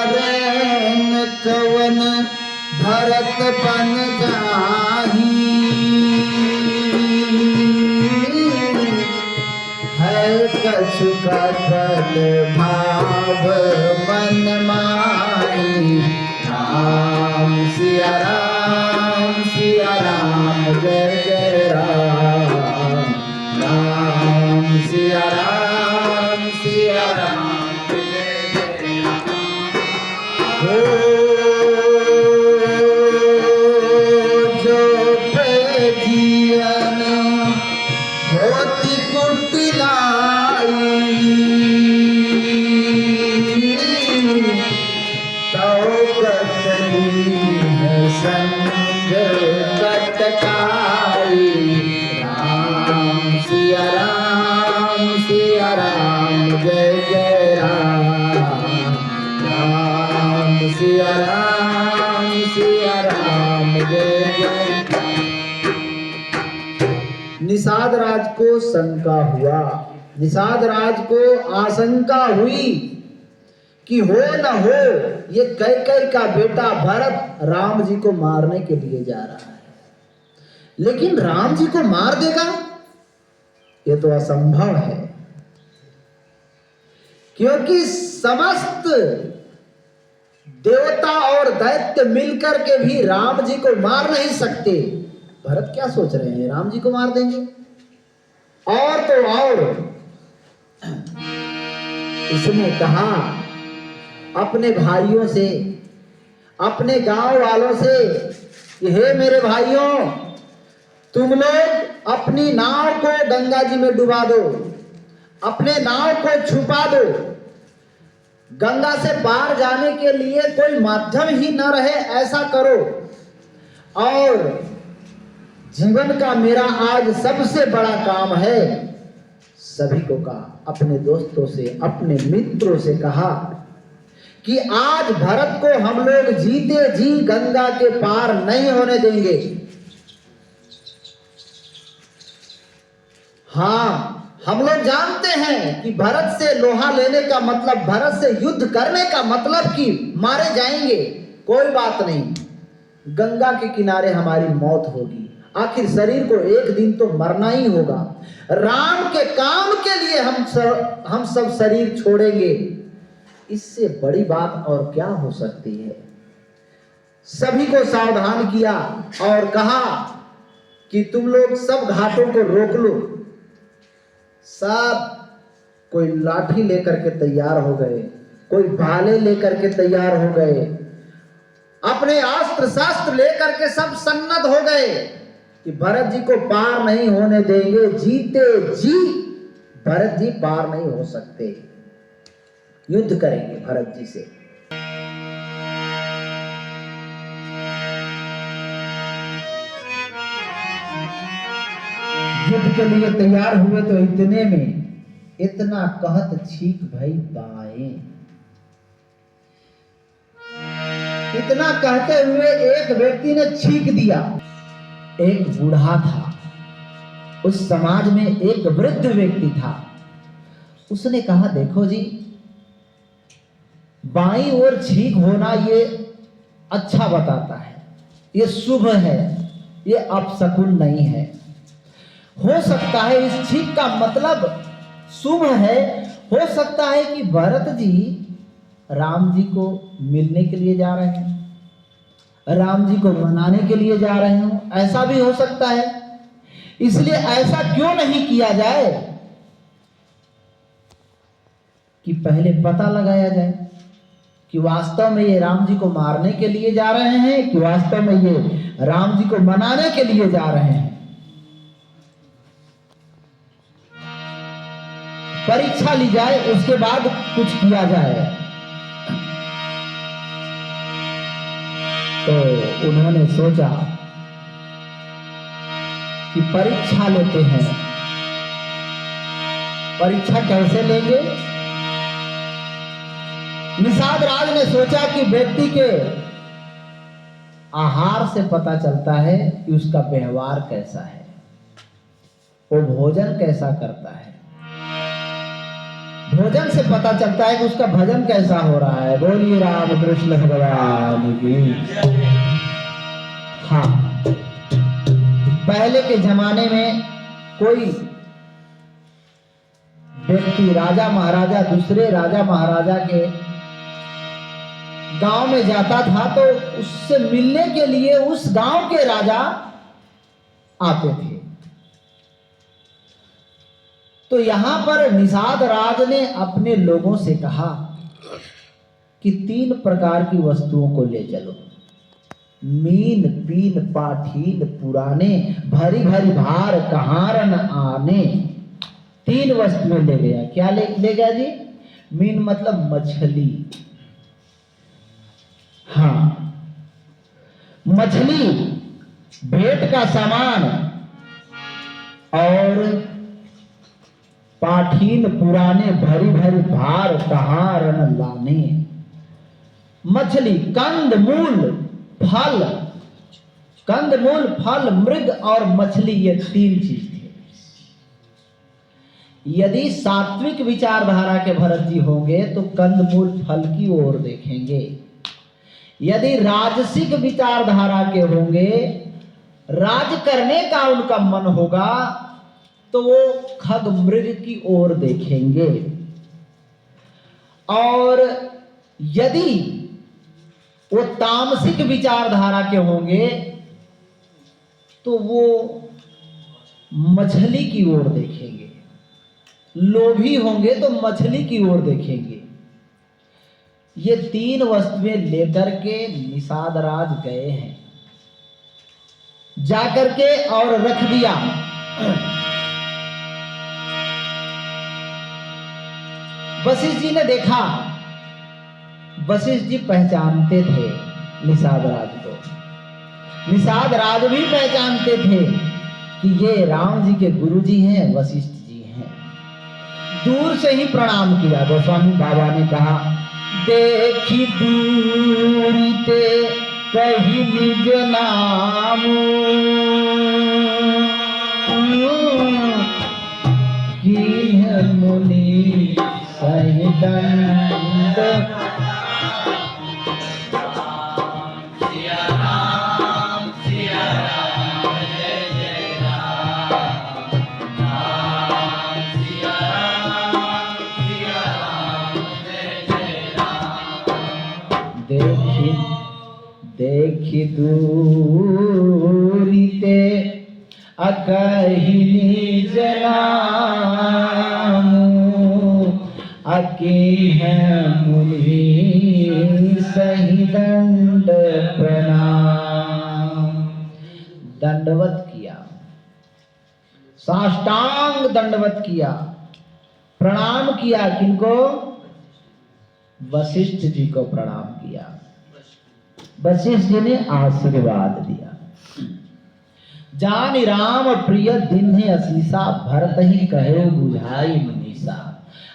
कारण कवन भरत बन जाही, है कछु कपल भाव मन माही। राम सिया राम जय जय राम, राम सिया राम जय जय राम। जो जीवन होती कुटिलाई, तो कतली संग कटकाई। राम सिया राम जय जय राम, राम सिया राम जय जय। निषाद राज को शंका हुआ, निषाद राज को आशंका हुई कि हो न हो ये कैकेयी का बेटा भरत राम जी को मारने के लिए जा रहा है, लेकिन राम जी को मार देगा ये तो असंभव है, क्योंकि समस्त देवता और दैत्य मिलकर के भी राम जी को मार नहीं सकते। भरत क्या सोच रहे हैं, राम जी को मार देंगे? और तो और इसने कहा अपने भाइयों से, अपने गांव वालों से कि हे मेरे भाइयों, तुम लोग अपनी नाव को गंगा जी में डुबा दो, अपने नाव को छुपा दो, गंगा से पार जाने के लिए कोई माध्यम ही न रहे ऐसा करो। और जीवन का मेरा आज सबसे बड़ा काम है, सभी को कहा, अपने दोस्तों से, अपने मित्रों से कहा कि आज भरत को हम लोग जीते जी गंगा के पार नहीं होने देंगे। हाँ, हम लोग जानते हैं कि भरत से लोहा लेने का मतलब, भरत से युद्ध करने का मतलब कि मारे जाएंगे। कोई बात नहीं, गंगा के किनारे हमारी मौत होगी, आखिर शरीर को एक दिन तो मरना ही होगा। राम के काम के लिए हम सब शरीर छोड़ेंगे, इससे बड़ी बात और क्या हो सकती है। सभी को सावधान किया और कहा कि तुम लोग सब घाटों को रोक लो। सब कोई लाठी लेकर के तैयार हो गए, कोई भाले लेकर के तैयार हो गए, अपने अस्त्र शस्त्र लेकर के सब सन्नद्ध हो गए कि भरत जी को पार नहीं होने देंगे, जीते जी भरत जी पार नहीं हो सकते, युद्ध करेंगे भरत जी से। युद्ध के लिए तैयार हुए तो इतने में इतना कहत छीक भई बाएं, इतना कहते हुए एक व्यक्ति ने छीक दिया। एक बूढ़ा था, उस समाज में एक वृद्ध व्यक्ति था। उसने कहा देखो जी, बाईं ओर छीक होना ये अच्छा बताता है, ये शुभ है, ये अपशकुन नहीं है। हो सकता है इस छीक का मतलब शुभ है, हो सकता है कि भरत जी राम जी को मिलने के लिए जा रहे हैं, राम जी को मनाने के लिए जा रहे हो, ऐसा भी हो सकता है। इसलिए ऐसा क्यों नहीं किया जाए कि पहले पता लगाया जाए कि वास्तव में ये राम जी को मारने के लिए जा रहे हैं कि वास्तव में ये राम जी को मनाने के लिए जा रहे हैं। परीक्षा ली जाए, उसके बाद कुछ किया जाए। तो उन्होंने सोचा कि परीक्षा लेते हैं। परीक्षा कैसे लेंगे? निषाद राज ने सोचा कि व्यक्ति के आहार से पता चलता है कि उसका व्यवहार कैसा है, वो भोजन कैसा करता है। भोजन से पता चलता है कि उसका भजन कैसा हो रहा है। बोलिए राम कृष्ण भगवान की। हाँ, पहले के जमाने में कोई व्यक्ति राजा महाराजा दूसरे राजा महाराजा के गांव में जाता था तो उससे मिलने के लिए उस गांव के राजा आते थे। तो यहां पर निषाद राज ने अपने लोगों से कहा कि 3 प्रकार की वस्तुओं को ले चलो। मीन पीन पाठीन पुराने, भरी भरी भार कहार न आने। 3 वस्तुएं ले गया। क्या ले गया जी? मीन मतलब मछली। हाँ, मछली, भेंट का सामान और पाठीन पुराने, भरी भरी भार कहार न लाने। मछली, कंद मूल फल, कंद मूल फल, मृग और मछली, ये 3 चीज थे। यदि सात्विक विचारधारा के भरत जी होंगे तो कंद मूल फल की ओर देखेंगे। यदि राजसिक विचारधारा के होंगे, राज करने का उनका मन होगा, तो वो खग मृग की ओर देखेंगे। और यदि वो तामसिक विचारधारा के होंगे तो वो मछली की ओर देखेंगे। लोभी होंगे तो मछली की ओर देखेंगे। ये 3 वस्तुएं लेकर के निषाद राज गए हैं। जाकर के और रख दिया। वशिष्ठ जी ने देखा। वशिष्ठ जी पहचानते थे निषाद राज को। निषाद राज भी पहचानते थे कि ये राम जी के गुरु जी हैं, वशिष्ठ जी हैं। दूर से ही प्रणाम किया। गोस्वामी बाबा ने कहा, देखी दूरी ते कही निज नाम, की मुनि सही दंड। देखी दूरी ते अकही निज नाम, अकी है मुनि सही दंड प्रणाम। दंडवत किया, साष्टांग दंडवत किया, प्रणाम किया। किनको? वशिष्ठ जी को प्रणाम किया। वशिष्ठ जी ने आशीर्वाद दिया। जान राम प्रिय दिन असीसा, भरत ही कहे बुझाई मनीषा।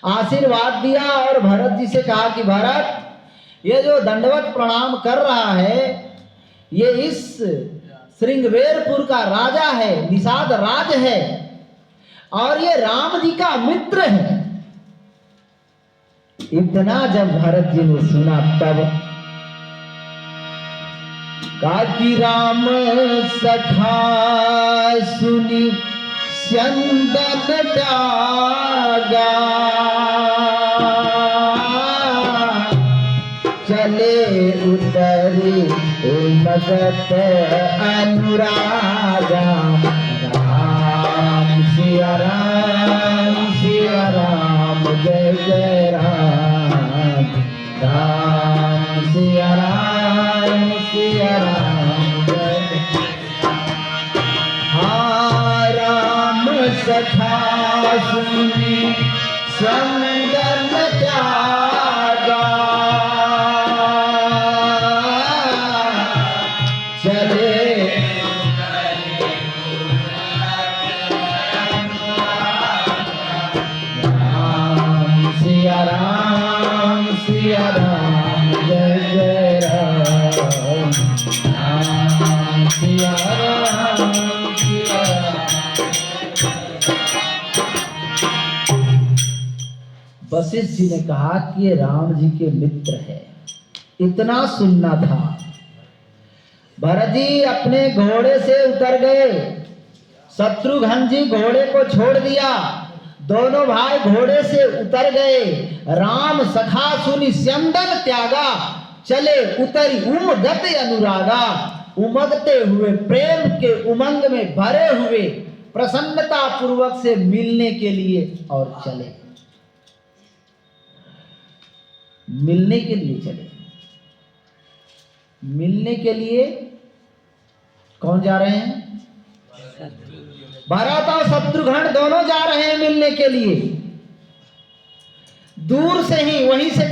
आशीर्वाद दिया और भरत जी से कहा कि भरत, ये जो दंडवत प्रणाम कर रहा है, ये इस श्रृंगवेरपुर का राजा है, निषाद राज है, और ये राम जी का मित्र है। इतना जब भरत जी ने सुना तब काकी राम सखा सुनी स्यंदन त्यागा, चले उतरी मगत अनुरागा। राम सिया राम सिया राम, जय जय राम। राम सिया राम सिया राम, जय। हाँ, राम सखा सुनी संगन त्यागा, चले राम सिया राम सिया राम, जय जय राम। राम सिया राम सिया राम। वशिष्ठ जी ने कहा कि ये राम जी के मित्र है, इतना सुनना था। भरत जी अपने घोड़े से उतर गए, शत्रुघ्न जी घोड़े को छोड़ दिया, दोनों भाई घोड़े से उतर गए। राम सखा सुनि स्यंदन त्यागा, चले उतरी उमगत अनुरागा। उमगते हुए प्रेम के उमंग में भरे हुए प्रसन्नता पूर्वक से मिलने के लिए और चले, मिलने के लिए चले। मिलने के लिए कौन जा रहे हैं? भरत और शत्रुघ्न दोनों जा रहे हैं मिलने के लिए। दूर से ही वहीं से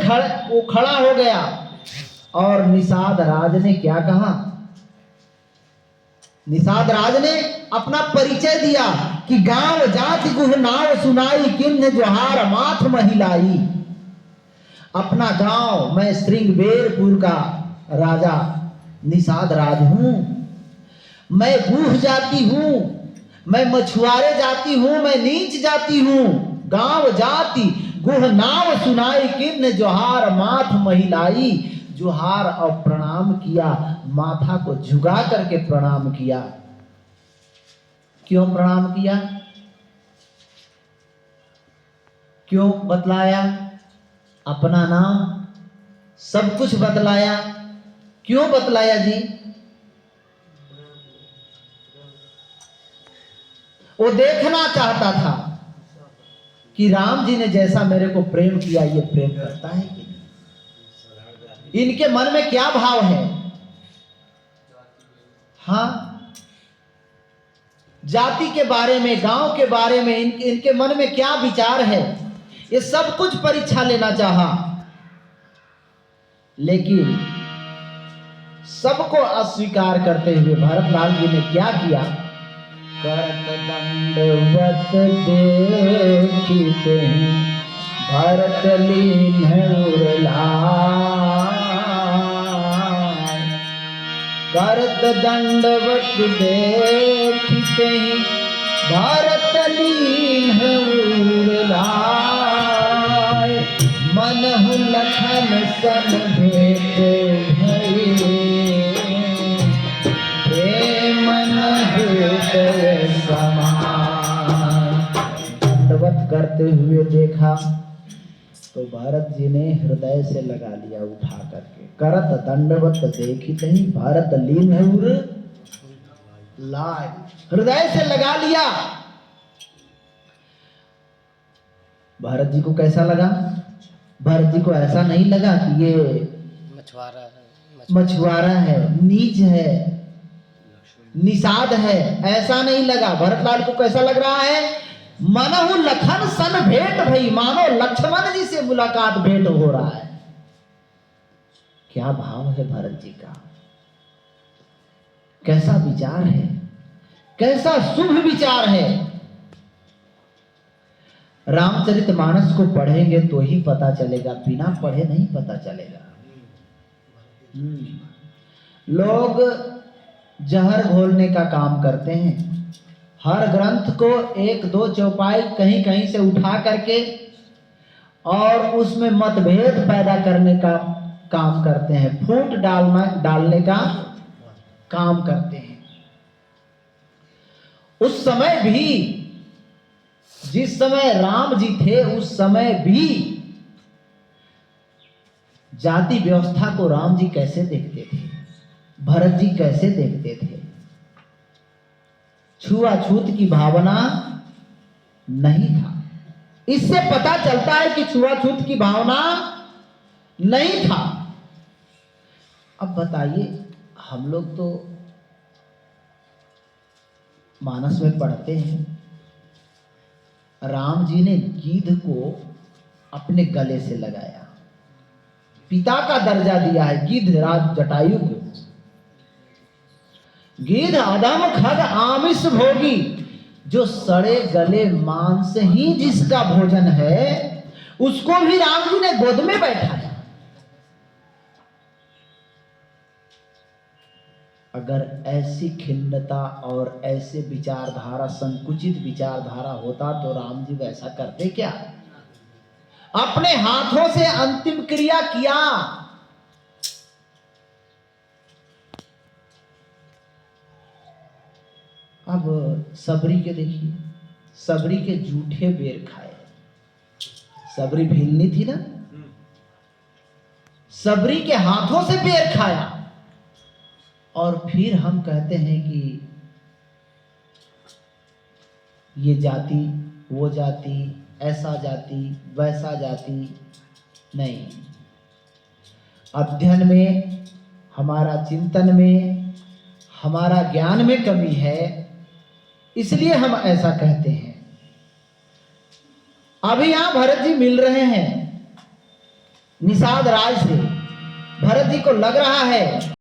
वो खड़ा हो गया और निषाद राज ने क्या कहा? निषाद राज ने अपना परिचय दिया कि गांव जाति गुह नाव सुनाई, किन्ह जोहार माथ महिलाई। अपना गांव, मैं श्रृंगबेरपुर का राजा निषाद राज हूं, मैं गुह जाति हूं, मैं मछुआरे जाति हूं, मैं नीच जाति हूं। गांव जाति गुह नाव सुनाई, किन्ह जोहार माथ महिलाई। जोहार और प्रणाम किया, माथा को झुका करके प्रणाम किया। क्यों प्रणाम किया? क्यों बतलाया? अपना नाम सब कुछ बतलाया। क्यों बतलाया जी? वो देखना चाहता था कि राम जी ने जैसा मेरे को प्रेम किया, ये प्रेम करता है कि नहीं, इनके मन में क्या भाव है। हाँ, जाति के बारे में, गांव के बारे में इनके मन में क्या विचार है, ये सब कुछ परीक्षा लेना चाहा। लेकिन सबको अस्वीकार करते हुए भरतलाल जी ने क्या किया? करत दंडवत देखिते भरत लीन उरलाय। करत दंडवत देखिते भरत लीन उरलाय। मनहु लखन सन भेट भई, दंडवत करते हुए देखा तो भारत जी ने हृदय से लगा लिया उठा करके। करत दंडवत देखी नहीं भारत लीन लाय, हृदय से लगा लिया। भारत जी को कैसा लगा? भारत जी को ऐसा नहीं लगा कि ये मछुआरा है, नीच है, निषाद है, ऐसा नहीं लगा। भरतलाल को कैसा लग रहा है? मनहु लखन सन भेंट भई, मानो लक्ष्मण जी से मुलाकात भेंट हो रहा है। क्या भाव है भरत जी का, कैसा विचार है, कैसा शुभ विचार है। रामचरितमानस को पढ़ेंगे तो ही पता चलेगा, बिना पढ़े नहीं पता चलेगा। लोग जहर घोलने का काम करते हैं, हर ग्रंथ को एक दो चौपाई कहीं कहीं से उठा करके और उसमें मतभेद पैदा करने का काम करते हैं, फूट डालने का काम करते हैं। उस समय भी, जिस समय राम जी थे, उस समय भी जाति व्यवस्था को राम जी कैसे देखते थे, भरत जी कैसे देखते थे? छुआछूत की भावना नहीं था। इससे पता चलता है कि छुआछूत की भावना नहीं था। अब बताइए, हम लोग तो मानस में पढ़ते हैं, राम जी ने गिद्ध को अपने गले से लगाया, पिता का दर्जा दिया है गिद्ध राज जटायु को। गिद्ध अधम खग आमिष भोगी, जो सड़े गले मांस ही जिसका भोजन है, उसको भी राम जी ने गोद में बैठाया। अगर ऐसी खिन्नता और ऐसे विचारधारा, संकुचित विचारधारा होता तो राम जी वैसा करते क्या? अपने हाथों से अंतिम क्रिया किया। अब सबरी के देखिए, सबरी के जूठे बेर खाए। सबरी भीलनी थी ना, सबरी के हाथों से बेर खाया। और फिर हम कहते हैं कि ये जाति, वो जाति, ऐसा जाति, वैसा जाति। नहीं, अध्ययन में, हमारा चिंतन में, हमारा ज्ञान में कमी है, इसलिए हम ऐसा कहते हैं। अभी यहां भरत जी मिल रहे हैं निषाद राज से। भरत जी को लग रहा है